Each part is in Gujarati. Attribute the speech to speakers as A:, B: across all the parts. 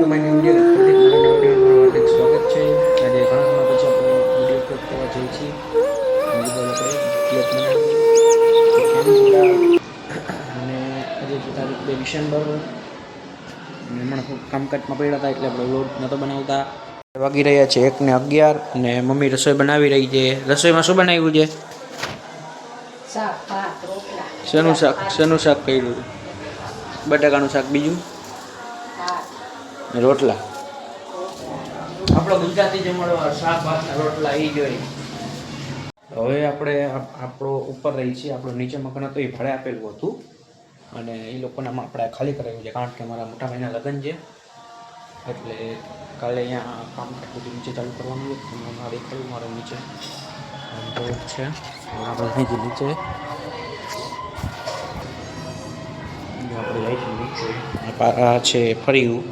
A: મારી વિડીયો પ્રદીપ મારા વિડીયોમાં હાર્દિક સ્વાગત છે। આજે ઘણા સમય પછી આપણે વિડીયો અપલોડ કરવા જઈએ છીએ। આપણે બ્લોગ બનાવીએ તો કેમ બધા અને આજે છે તારીખ 2 ડિસેમ્બર અને હમણાં કામકાજમાં પડ્યા હતા એટલે આપણે વ્લોગ નહોતો બનાવતા। વાગી રહ્યા છે 1 ને 11 અને મમ્મી રસોઈ બનાવી રહી છે। રસોઈમાં શું બનાવ્યું છે?
B: શાક ભાત રોટલા
A: શેનું શાક કર્યું? બટાકાનું શાક, બીજું રોટલા। આપણો ગુજરાતી જમણો શાક ભાત રોટલા એ જોઈએ। હવે આપણે આપણો ઉપર રહી છીએ, આપણો નીચે મકાન હતું એ ભાડે આપેલું હતું અને એ લોકોને આપણે ખાલી કરાવ્યું છે કારણ કે અમારા મોટા ભાઈના લગ્ન છે એટલે કાલે અહીંયા કામ બધું નીચે ચાલુ કરવાનું છે। તમને દેખાડ્યું મારે નીચે તો છે આપણે નીચે આપણે જઈશું નીચે આ છે ફર્યું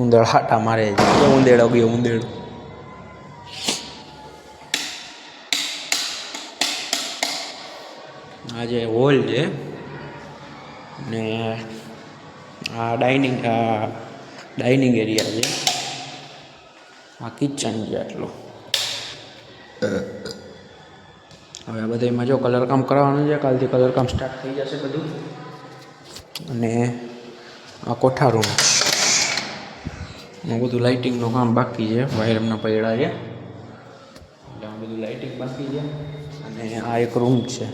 A: ઉંદર હાટા મારે છે। ઉંદેડો ગયો ઉંદેડો। આ જે હોલ છે ને આ ડાઇનિંગ એરિયા છે, આ કિચન છે આટલો। હવે આ બધામાં જો કલર કામ કરવાનું છે, કાલથી કલર કામ સ્ટાર્ટ થઈ જશે બધું। અને આ કોઠા રૂમ બધું લાઇટિંગનું કામ બાકી છે, વાયર એમના પડ્યા છે એટલે આ બધું લાઇટિંગ બાકી છે। અને આ એક રૂમ છે,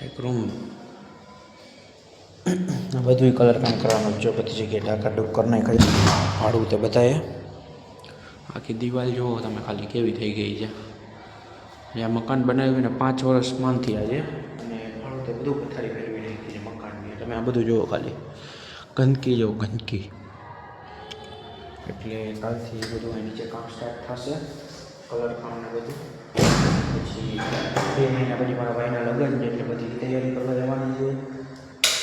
A: એક રૂમ આ બધું કલર કામ કરવાનું જો બધી જગ્યાએ ઢાકાઢૂક કરી નાખાય ભાડું તે બધાએ। આખી દિવાલ જુઓ તમે ખાલી કેવી થઈ ગઈ છે। આ મકાન બનાવીને 5 વર્ષ માન થયા છે અને ભાડું તે બધું પથારી ફેરવી નાખી છે મકાનની। તમે આ બધું જુઓ ખાલી ગંદકી જો ગંદકી। એટલે કાલથી બધું અહીં નીચે કામ સ્ટાર્ટ થશે, કલર કામ ને બધું। પછી 2 મહિના પછી મારા ભાઈના લગ્ન છે એટલે બધી તૈયારી કરવા જવાની છે,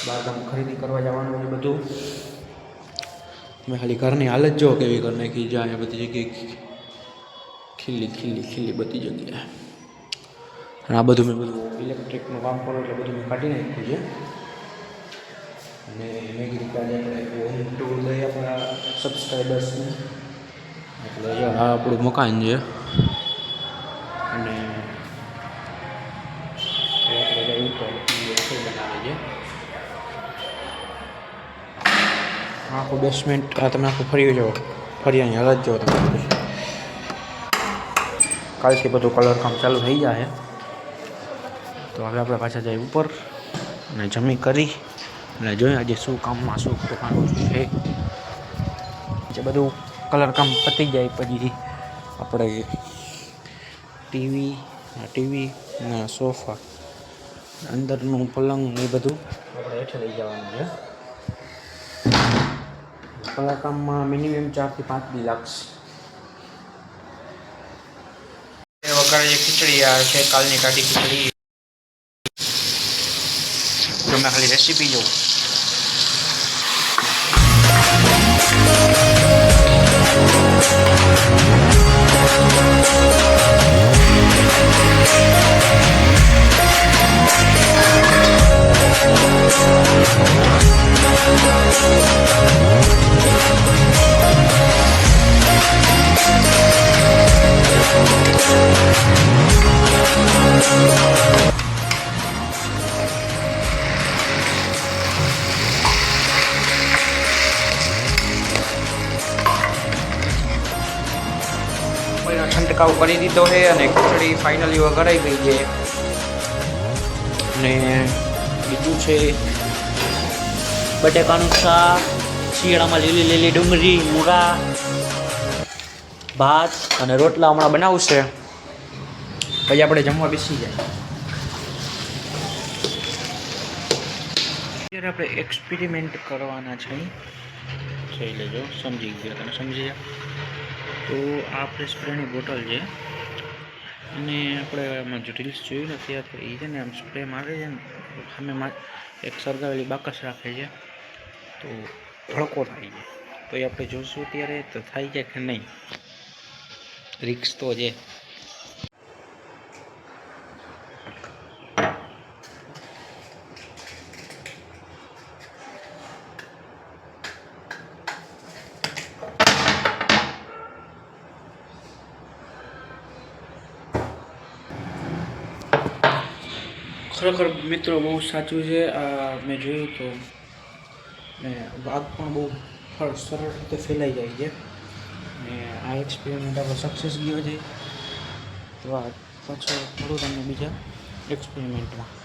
A: બહારગામ ખરીદી કરવા જવાનું છે બધું। મેં ખાલી ઘરની હાલત જો કેવી કરી નાખી જાય બધી જગ્યાએ ખીલી બધી જગ્યાએ। અને આ બધું મેં ઇલેક્ટ્રિકનું કામ કરું એટલે બધું મેં કાઢી નાખ્યું છે અને મેં કીધું કે આજે આપણે હોમ ટૂર લઈએ આપણા સબસ્ક્રાઈબર્સને। એટલે આ આપણું મકાન છે અને આપણે ઉપર રસોઈ બનાવી છે। આખું બેસમેન્ટ આ તમે આખું ફરિયાની હાલત જો તમે બધું। કાલથી બધું કલર કામ ચાલુ થઈ જાય તો હવે આપણે પાછા જઈએ ઉપર અને જમી કરી અને જોઈએ આજે શું કામમાં શું કરવાનું છે। જે બધું કલર કામ પતી જાય પછી આપણે ટીવી ને સોફા અંદરનું પલંગ એ બધું આપણે હેઠે લઈ જવાનું છે। કલર કામમાં મિનિમમ 4 થી 5 દી લાગશે। વઘારે જે ખીચડી આ છે કાલની કાઢી ખીચડી, જો મેં ખાલી રેસીપી જોઉં છંટકાવ કરી દીધો છે અને ખીચડી ફાઇનલી વઘારાઈ ગઈ છે। અને બીજું છે બટેકાનું શાક, શિયાળામાં લીલી ડુંગળી, મૂળા, ભાત અને રોટલા હમણાં બનાવશે પછી આપણે જમવા બેસી જાય। અત્યારે આપણે એક્સપેરિમેન્ટ કરવાના છે, જોઈ લેજો, સમજી ગયા તમે સમજી ગયા। તો આ આપણે સ્પ્રેની બોટલ છે અને આપણે આમાં જો રીલ્સ જોયું ને ત્યાં તો એ છે ને આમ સ્પ્રે મારે છે ને સામે એક સળગાવેલી બાકસ રાખે છે તો ભડકો થાય છે, તો એ આપણે જોઈશું ત્યારે તો થાય છે કે નહીં, રિક્સ તો છે। ખરેખર મિત્રો બહુ સાચું છે. આ મેં જોયું તો ને આગ પણ બહુ સરળ રીતે ફેલાઈ જાય છે. ને આ એક્સપેરિમેન્ટ આપણો સક્સેસ ગયો છે. તો આ પાછો થોડું તમને બીજા એક્સપેરિમેન્ટમાં